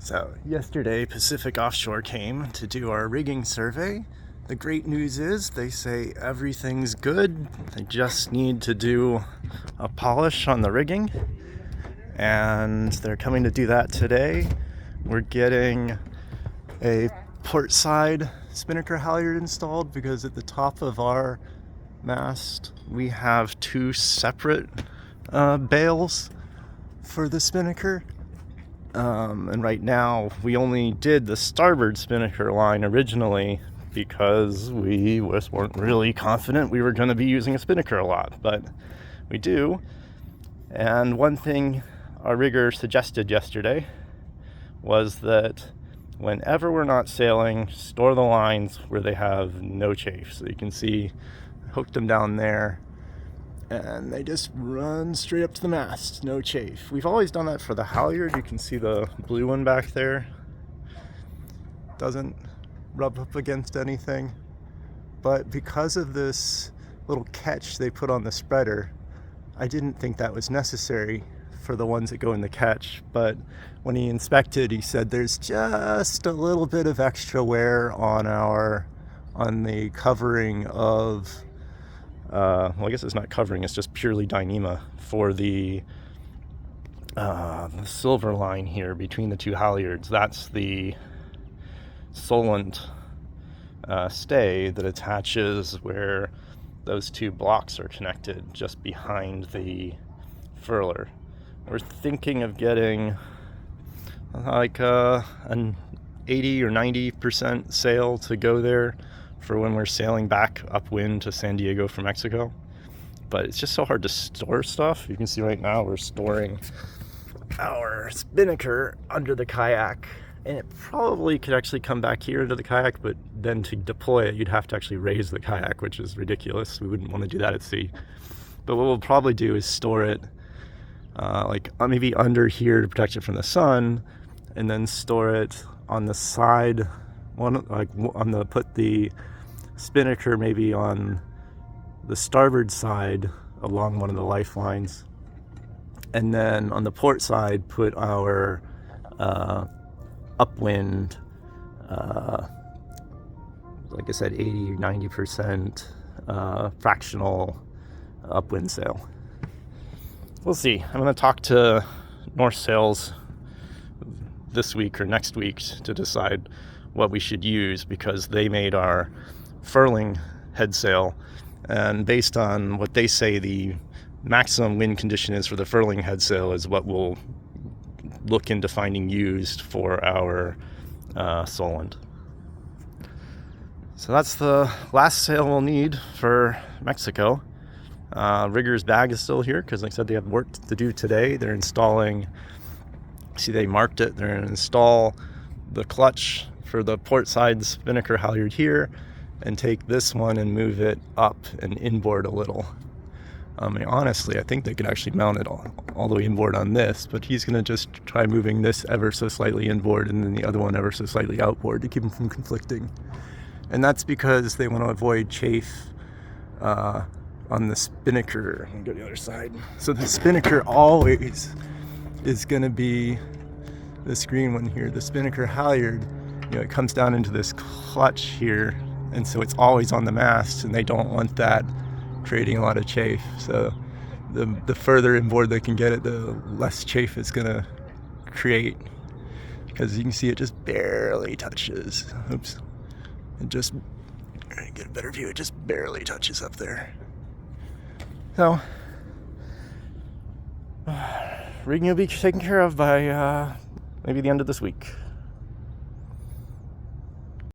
So yesterday Pacific Offshore came to do our rigging survey. The great news is they say everything's good. They just need to do a polish on the rigging, and they're coming to do that today. We're getting a port side spinnaker halyard installed because at the top of our mast we have two separate bales for the spinnaker. And right now we only did the starboard spinnaker line originally because we just weren't really confident we were going to be using a spinnaker a lot, but we do. And one thing our rigger suggested yesterday was that whenever we're not sailing, store the lines where they have no chafe. So you can see I hooked them down there and they just run straight up to the mast, no chafe. We've always done that for the halyard. You can see the blue one back there. Doesn't rub up against anything. But because of this little catch they put on the spreader, I didn't think that was necessary for the ones that go in the catch. But when he inspected, he said there's just a little bit of extra wear on the covering of well, I guess it's not covering, it's just purely Dyneema for the silver line here between the two halyards. That's the Solent stay that attaches where those two blocks are connected just behind the furler. We're thinking of getting like an 80 or 90% sail to go there for when we're sailing back upwind to San Diego from Mexico. But it's just so hard to store stuff. You can see right now we're storing our spinnaker under the kayak, and it probably could actually come back here into the kayak, but then to deploy it you'd have to actually raise the kayak, which is ridiculous. We wouldn't want to do that at sea. But what we'll probably do is store it like maybe under here to protect it from the sun, and then store it on the side, put the spinnaker maybe on the starboard side along one of the lifelines, and then on the port side put our upwind, like I said, 80-90% fractional upwind sail. We'll see. I'm going to talk to North Sails this week or next week to decide what we should use, because they made our furling head sail, and based on what they say the maximum wind condition is for the furling head sail is what we'll look into finding used for our Solent. So that's the last sail we'll need for Mexico. Rigger's bag is still here because, like I said, they have work to do today. They're installing, see, they marked it, they're going to install the clutch for the port side spinnaker halyard here and take this one and move it up and inboard a little. Honestly, I think they could actually mount it all the way inboard on this, but he's going to just try moving this ever so slightly inboard and then the other one ever so slightly outboard to keep them from conflicting. And that's because they want to avoid chafe on the spinnaker. I'm going to go to the other side. So the spinnaker always is going to be this green one here. The spinnaker halyard, it comes down into this clutch here, and so it's always on the mast, and they don't want that creating a lot of chafe. So the further inboard they can get it, the less chafe it's going to create, because you can see it just barely touches. Oops. It just, get a better view, it just barely touches up there. So rigging will be taken care of by maybe the end of this week.